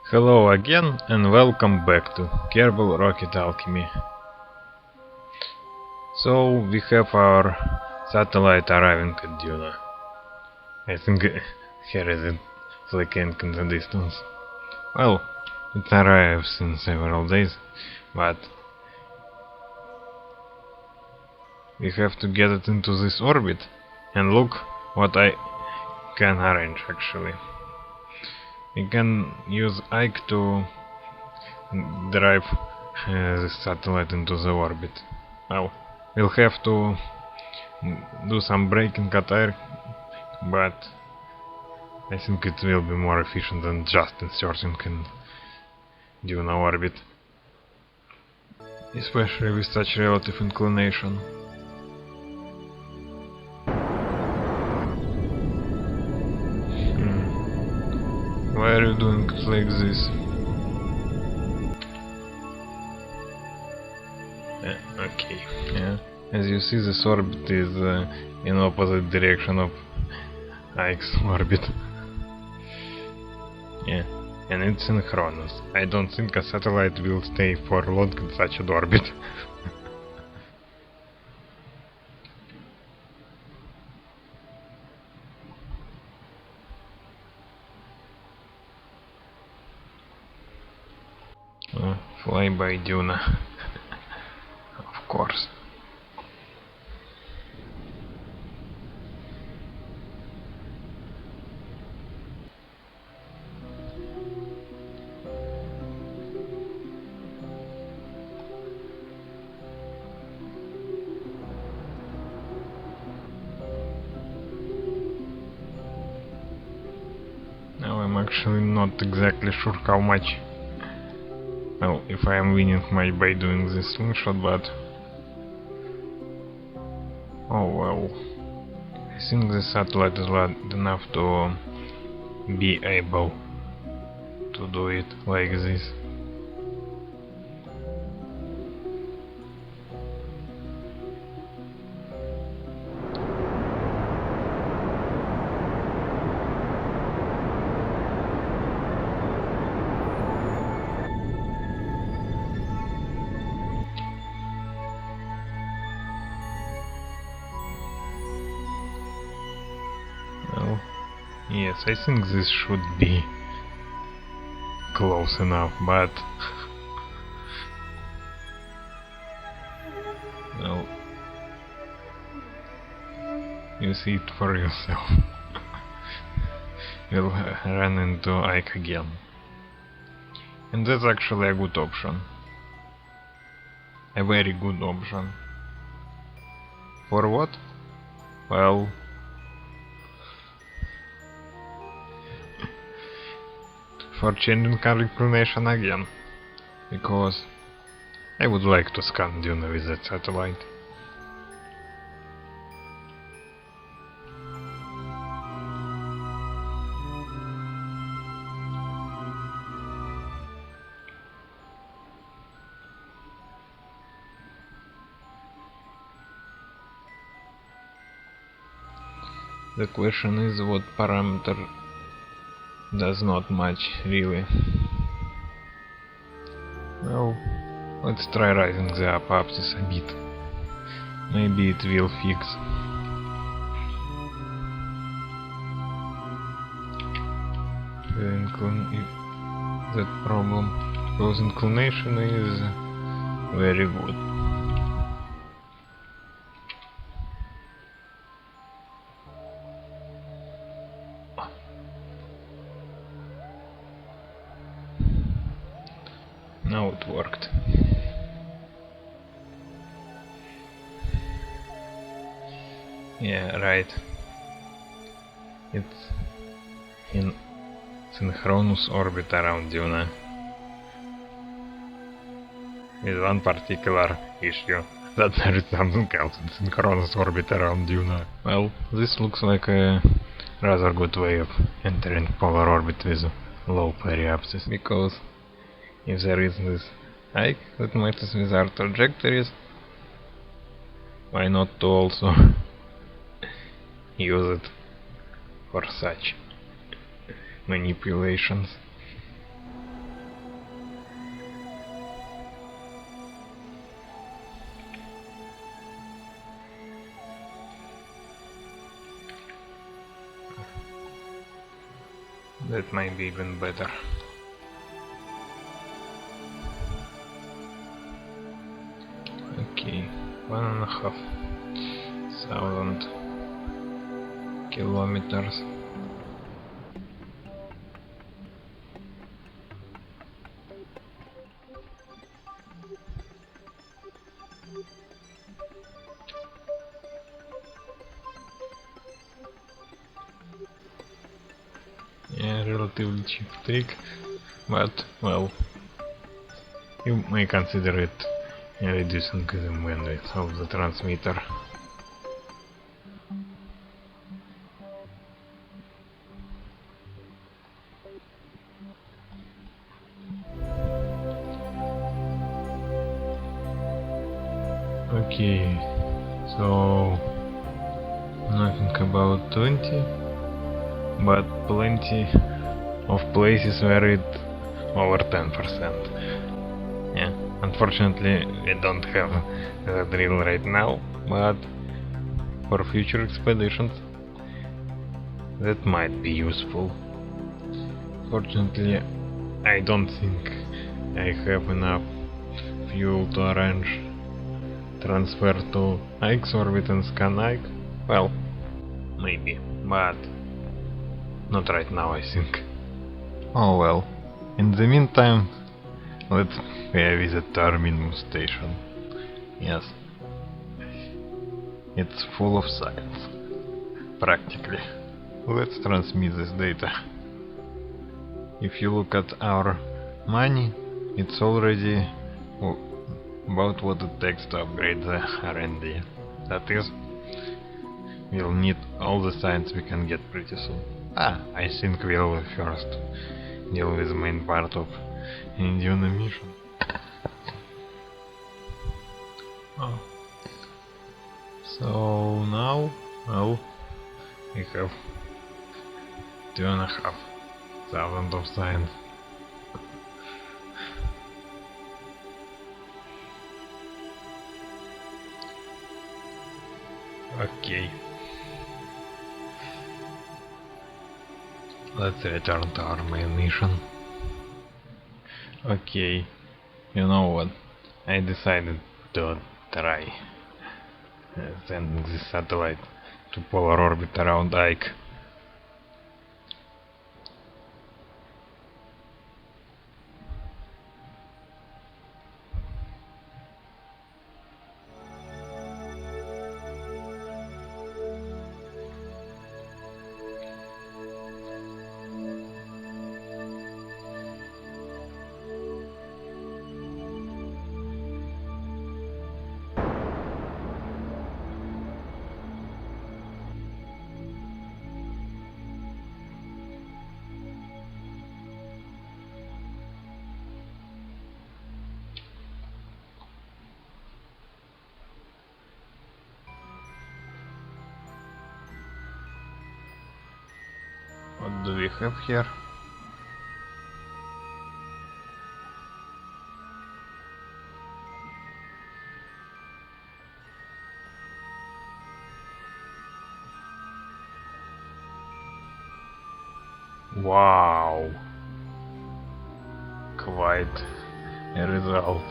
Hello again and welcome back to Kerbal Rocket Alchemy. So we have our satellite arriving at Duna. I think here is it flicking in the distance. Well, it arrives in several days, but we have to get it into this orbit, and look what I can arrange actually. We can use IKE to drive the satellite into the orbit. Well, we'll have to do some braking at air, but I think it will be more efficient than just inserting in Duna orbit, especially with such relative inclination. Why are you doing it like this? Okay, yeah. As you see, this orbit is in opposite direction of IKE's orbit. Yeah, and it's synchronous. I don't think a satellite will stay for long in such an orbit. Fly by Duna. Of course. Now I'm actually not exactly sure how much. Well, if I am winning much by doing this slingshot, but oh well. I think the satellite is large enough to be able to do it like this. Well, yes, I think this should be close enough, but well, you see it for yourself. We'll run into IKE again, and that's actually a good option, a very good option. For what? Well, for changing car inclination again, because I would like to scan Duna with that satellite. The question is what parameter does not match really. Well, let's try raising the up-axis a bit. Maybe it will fix. That problem, because inclination is very good. Now it worked. Yeah, right. It's in synchronous orbit around Duna. With one particular issue, that there is something else in synchronous orbit around Duna. Well, this looks like a rather good way of entering polar orbit with low periapsis, because if there is this IKE that matches with our trajectories, why not to also use it for such manipulations? That might be even better. Okay, 1,500 kilometers. Yeah, relatively cheap trick, but well, you may consider it reducing the bandwidth of the transmitter. Okay, so nothing about 20, but plenty of places where it over 10%. Yeah, unfortunately we don't have the drill right now, but for future expeditions that might be useful. Fortunately, I don't think I have enough fuel to arrange transfer to IKE's orbit and scan IKE. Well, maybe, but not right now, I think. Oh well. In the meantime, let's pay a visit to our minimum station. Yes. It's full of science. Practically. Let's transmit this data. If you look at our money, it's already about what it takes to upgrade the R&D. That is, we'll need all the science we can get pretty soon. I think we'll first deal with the main part of Duna mission. Oh. So now, well, we have 2,500 of science. Okay. Let's return to our main mission. Okay, you know what? I decided to try sending this satellite to polar orbit around IKE. What do we have here? Wow! Quite a result.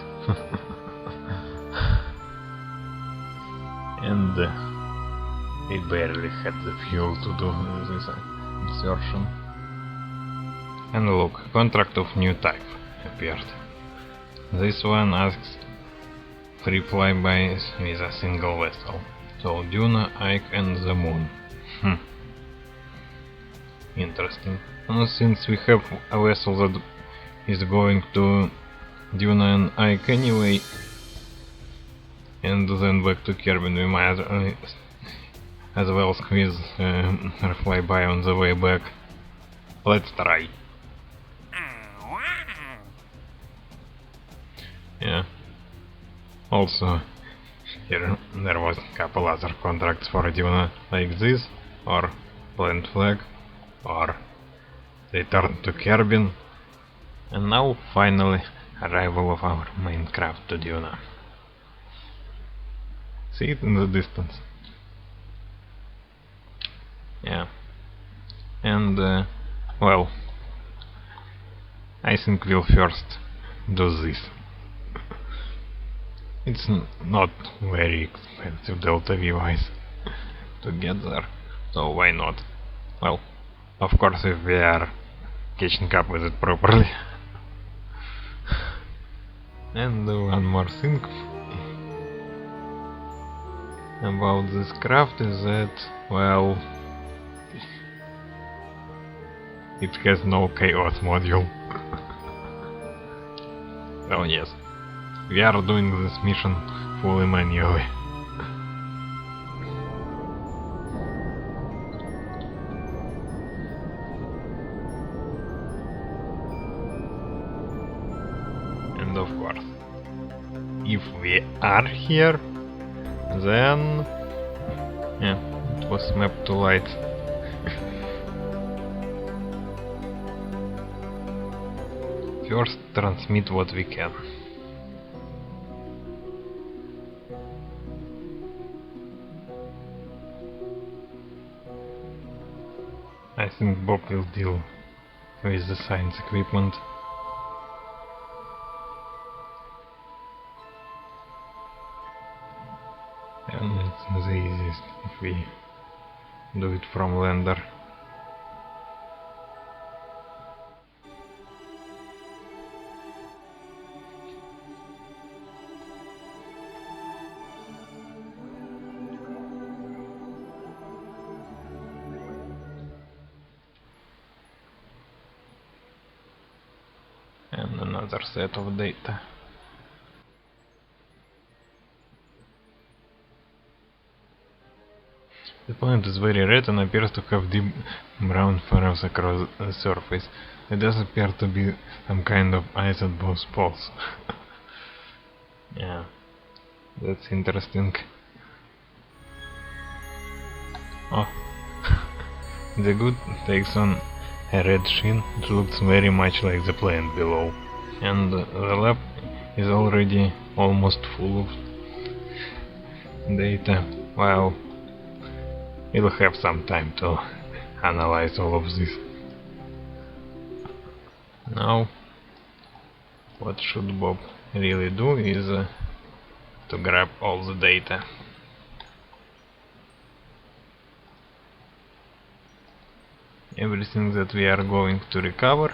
And we barely had the fuel to do this insertion. And look, contract of new type appeared. This one asks free flybys with a single vessel. So Duna, IKE and the Moon. Interesting. Since we have a vessel that is going to Duna and IKE anyway, and then back to Kerbal, we might as well squeeze a flyby on the way back. Let's try. Yeah. Also, here there was a couple other contracts for Duna like this, or plant flag, or return to Kerbal, and now finally arrival of our main craft to Duna. See it in the distance. Yeah. And well, I think we'll first do this. It's not very expensive Delta V wise to get there, so why not? Well, of course if we are catching up with it properly. And one more thing about this craft is that, well, it has no chaos module. Well, yes, we are doing this mission fully manually. And of course, if we are here, then yeah, it was mapped to light. First, transmit what we can. I think Bob will deal with the science equipment. And it's the easiest if we do it from lander. And another set of data. The planet is very red and appears to have deep brown furrows across the surface. There does appear to be some kind of ice at both poles. Yeah, that's interesting. Oh, the good takes on a red sheen. It looks very much like the planet below. And the lab is already almost full of data. Wow. We'll have some time to analyze all of this. Now, what should Bob really do is to grab all the data. Everything that we are going to recover,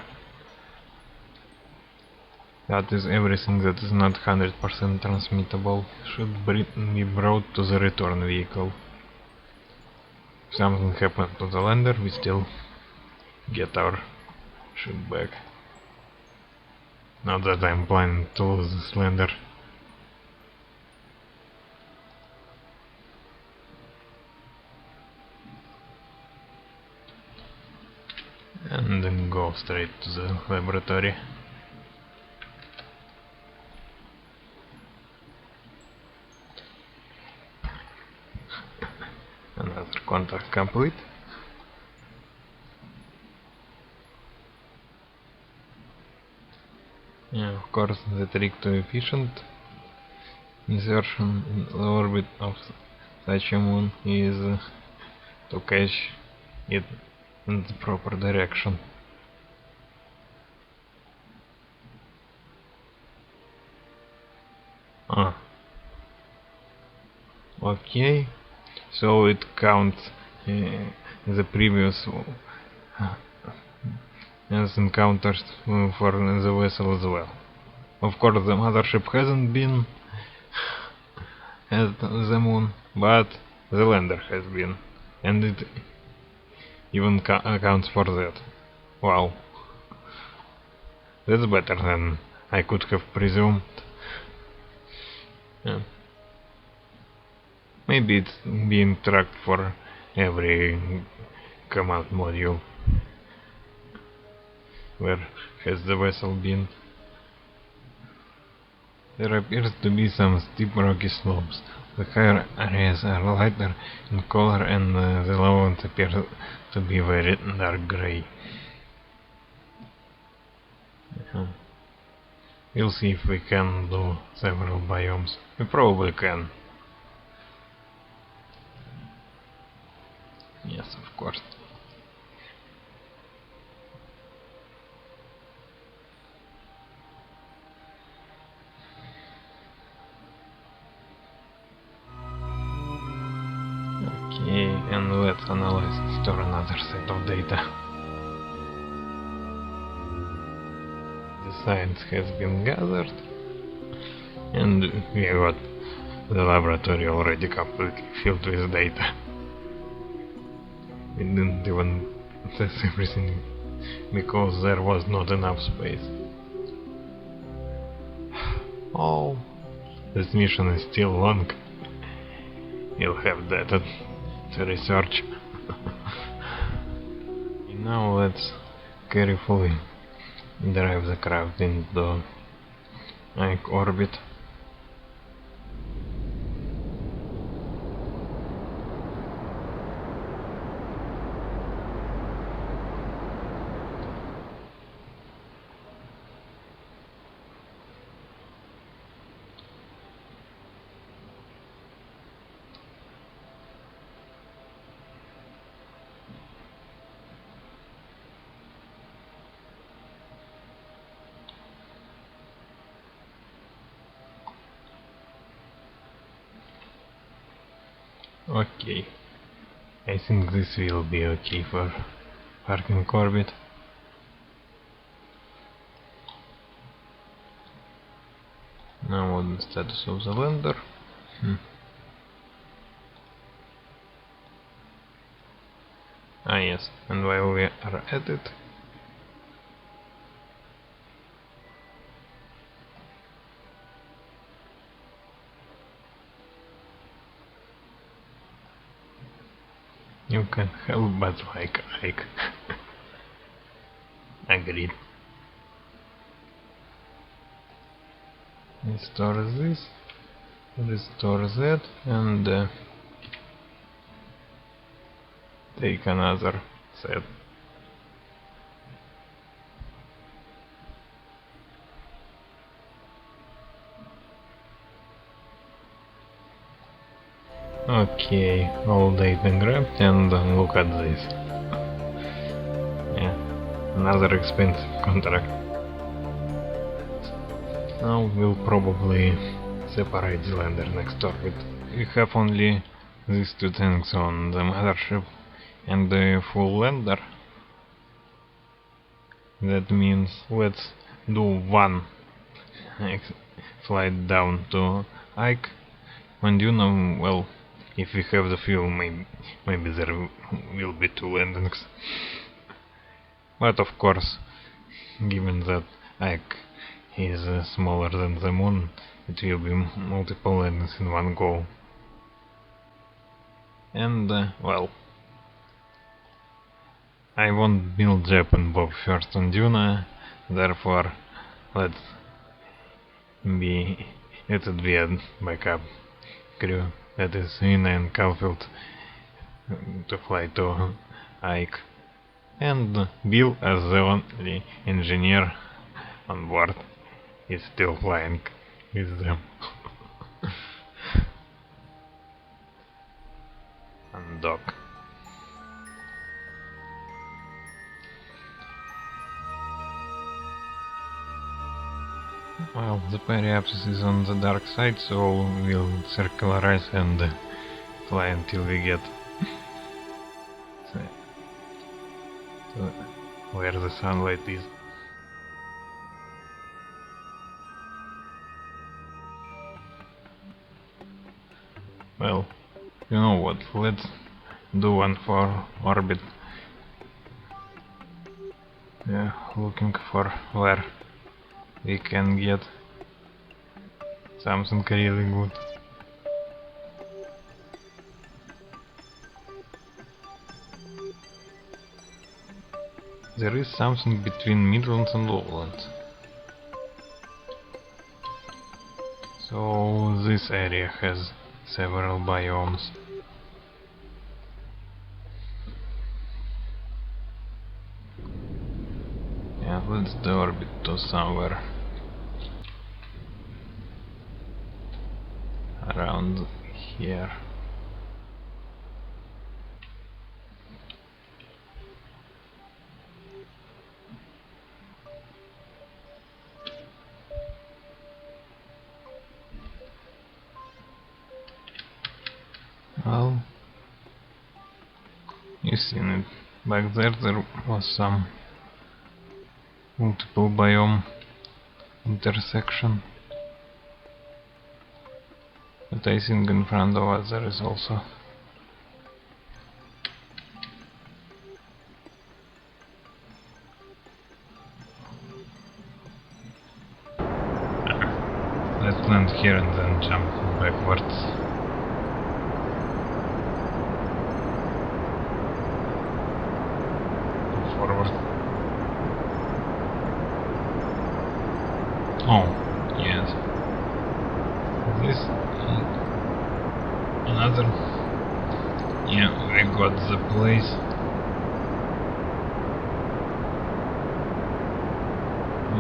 that is everything that is not 100% transmittable, should be brought to the return vehicle. If something happened to the lander, we still get our ship back. Not that I'm planning to lose this lander. And then go straight to the laboratory. Another contract complete. Yeah, of course, the trick to efficient insertion in the orbit of such a moon is to catch it in the proper direction. Ah. Okay, so it counts the previous as encounters for the vessel as well. Of course, the mothership hasn't been at the moon, but the lander has been, and it even accounts for that. Wow, that's better than I could have presumed. Yeah. Maybe it's being tracked for every command module. Where has the vessel been? There appears to be some steep rocky slopes. The higher areas are lighter in color and the lower ones appear to be very dark grey. We'll see if we can do several biomes. We probably can. Yes, of course. Okay, and let's analyze and store another set of data. The science has been gathered, and we got the laboratory already completely filled with data. We didn't even test everything because there was not enough space. Oh, this mission is still long. You'll have data to research. Now let's carefully drive the craft into IKE orbit. Okay, I think this will be okay for parking orbit. Now on the status of the lander. Ah yes, and while we are at it, you can help but like IKE. Agreed. Restore this, restore that, and take another set. Okay, all data grabbed, and look at this. Yeah, another expensive contract. Now we'll probably separate the lander next orbit. We have only these two things on the mothership and the full lander. That means let's do one flight down to IKE. On Duna, well, if we have the fuel, maybe there will be two landings. But of course, given that IKE is smaller than the moon, it will be multiple landings in one go. And, well, I won't build Jep and Bob first on Duna, therefore let it be a backup crew, that is Ina and Caulfield, to fly to IKE, and Bill, as the only engineer on board, is still flying with them. And dock. Well, the periapsis is on the dark side, so we'll circularize and fly until we get to where the sunlight is. Well, you know what, let's do one for orbit. Yeah, looking for where we can get something really good. There is something between Midlands and Lowlands. So this area has several biomes. Yeah, let's orbit to somewhere around here. Well, You've seen it. Back there was some multiple biome intersection. But I think in front of us there is also let's land here and then jump backwards. Forward. Oh, yes. This another. Yeah, we got the place.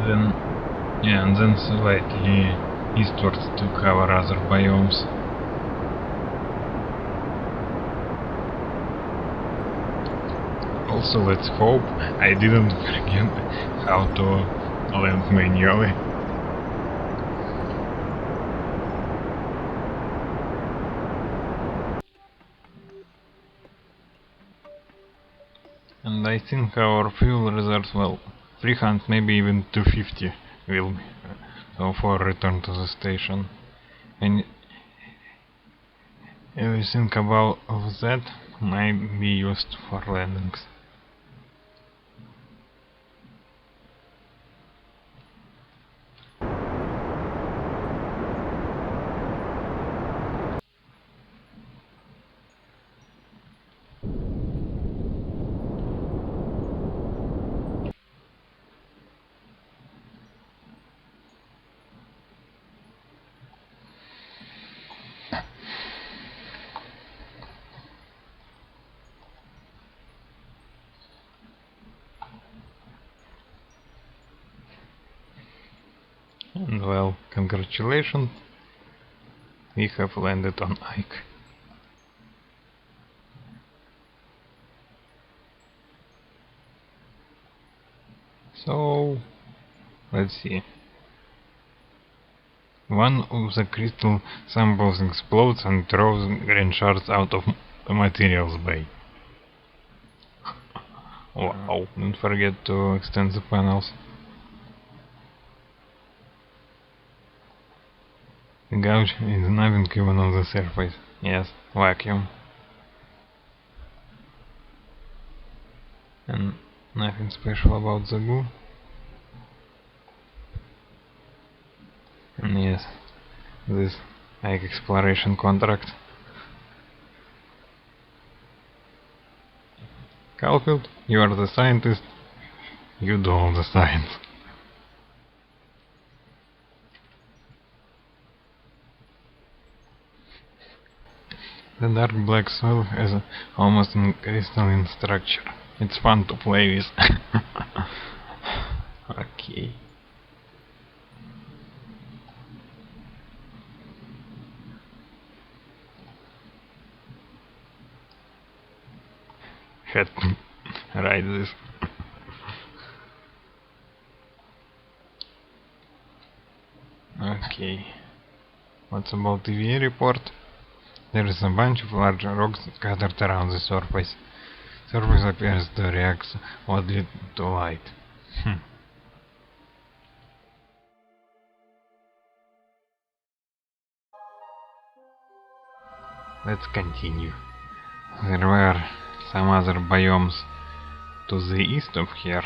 Then, yeah, and then slightly eastwards to cover other biomes. Also, let's hope I didn't forget how to land manually. And I think our fuel reserves, well, 300, maybe even 250 will be. So for return to the station. And everything about of that might be used for landings. And well, congratulations, we have landed on IKE. So, let's see. One of the crystal samples explodes and throws green shards out of the materials bay. Wow, don't forget to extend the panels. The gouge is nothing even on the surface. Yes, vacuum. And nothing special about the goo. And yes, this IKE exploration contract. Caulfield, you are the scientist. You do all the science. The dark black soil has almost a crystalline structure. It's fun to play with. Okay. Had to write this. Okay. What's about the EVA report? There is a bunch of large rocks scattered around the surface. Surface appears to react oddly to light. Let's continue. There were some other biomes to the east of here.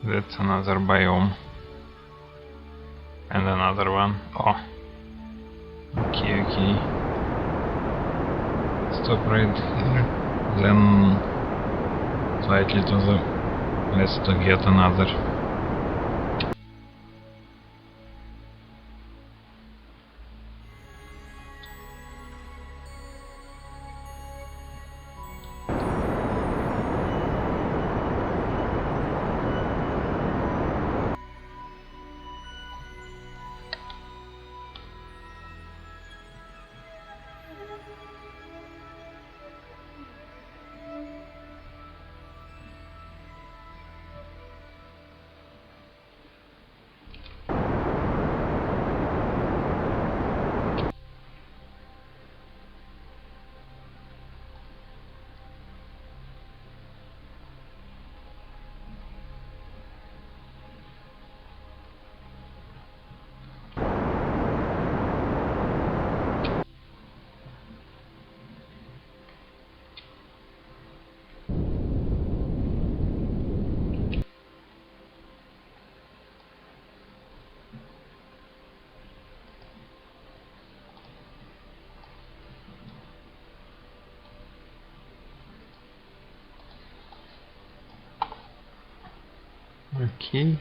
That's another biome. And another one. Oh. Okay, okay. Stop right here. Then slightly to the west to get another. Okay.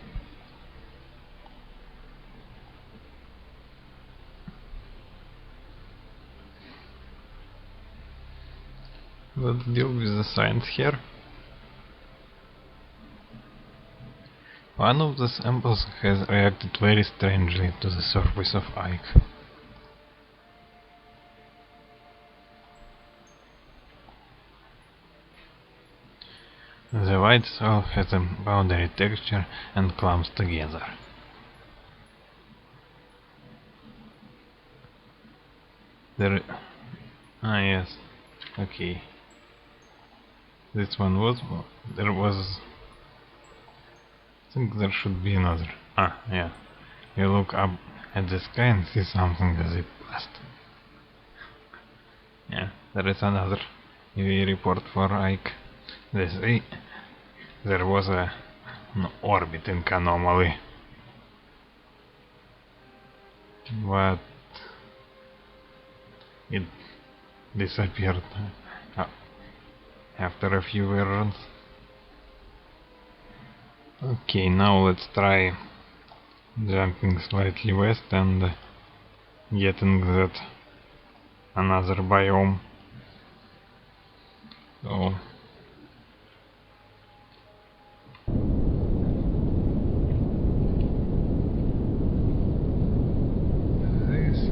Let's deal with the science here. One of the samples has reacted very strangely to the surface of IKE. The white soil has a boundary texture and clumps together. Yes. Okay. This one was... There was... I think there should be another. Yeah. You look up at the sky and see something as it passed. Yeah, there is another UV report for IKE. They say there was an orbiting anomaly. But it disappeared after a few versions. Okay, now let's try jumping slightly west and getting that another biome. So this.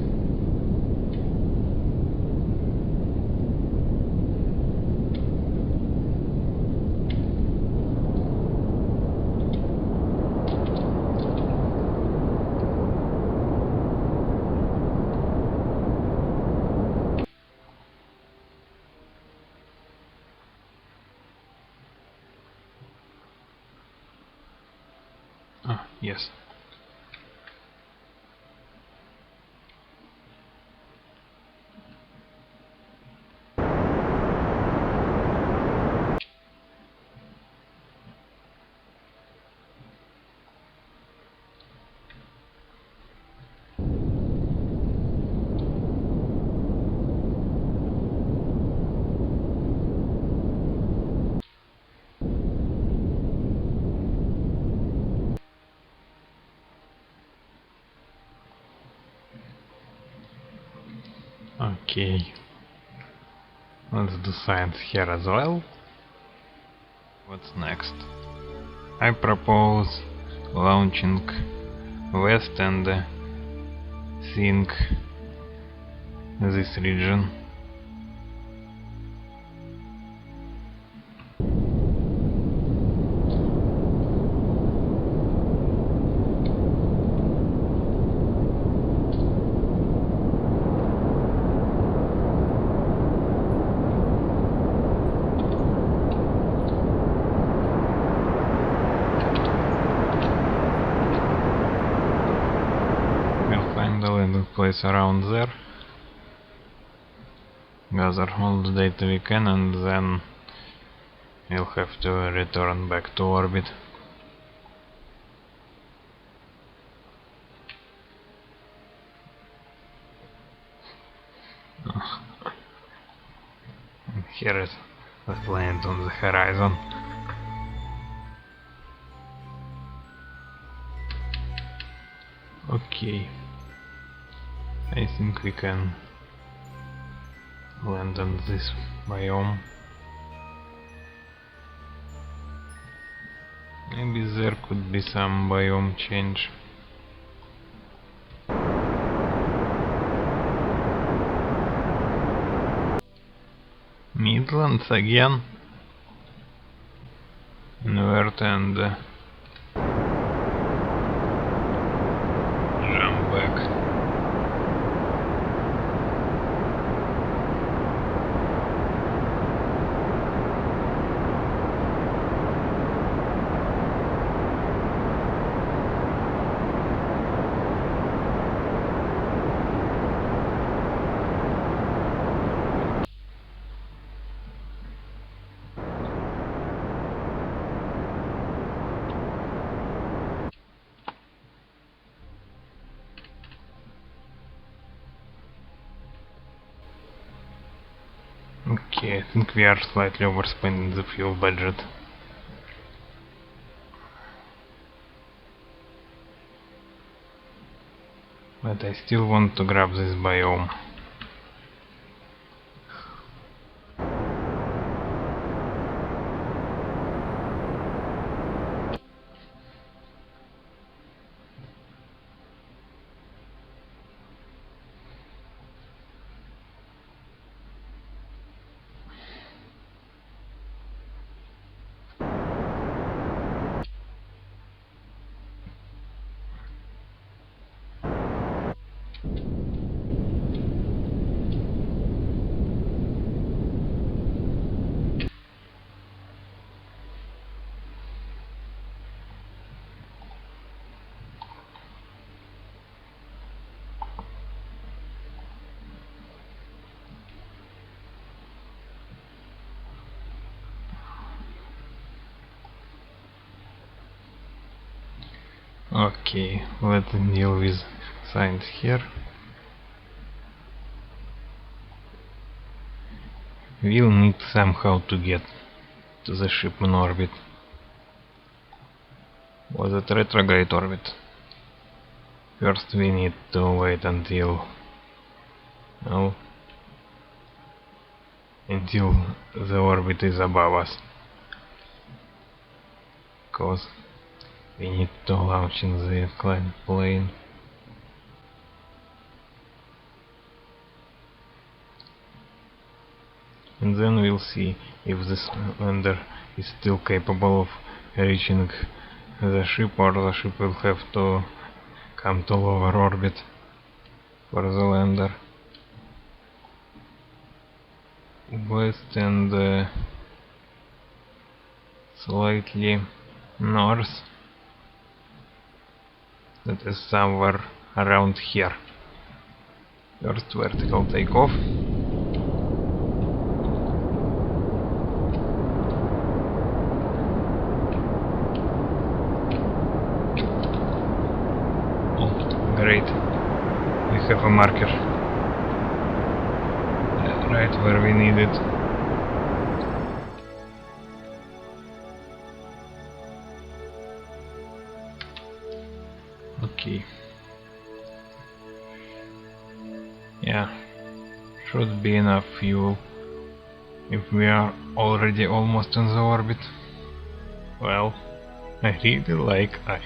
Yes. Okay. Let's do science here as well. What's next? I propose launching west and seeing this region. Place around there, gather all the data we can, and then we'll have to return back to orbit. Here is the planet on the horizon. Okay, I think we can land on this biome. Maybe there could be some biome change. Midlands again? Invert and jump back. Okay, I think we are slightly overspending the fuel budget. But I still want to grab this biome. Okay, let's deal with science here. We'll need somehow to get to the ship in orbit. Was it retrograde orbit? First we need to wait until the orbit is above us, because we need to launch in the climb plane. And then we'll see if this lander is still capable of reaching the ship, or the ship will have to come to lower orbit for the lander. West and slightly north. That is somewhere around here. First vertical takeoff. Oh, great. We have a marker. Right where we need it. Okay. Yeah, should be enough fuel if we are already almost in the orbit. Well, I really like IKE.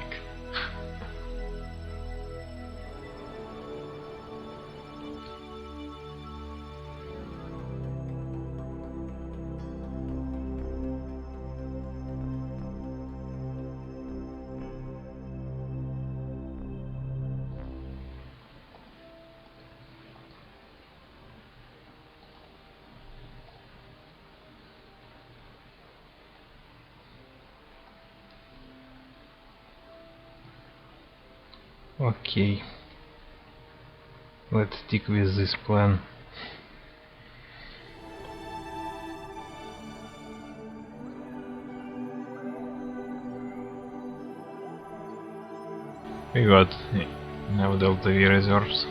Okay, let's stick with this plan. We got now Delta V reserves.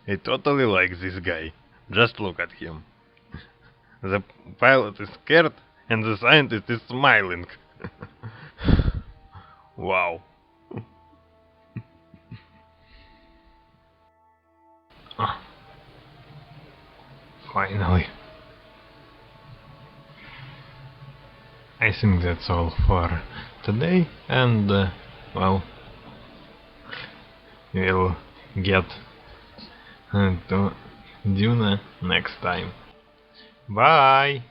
I totally like this guy. Just look at him. The pilot is scared and the scientist is smiling. Wow. Ah, finally. I think that's all for today, and well, we'll get to Duna next time. Bye!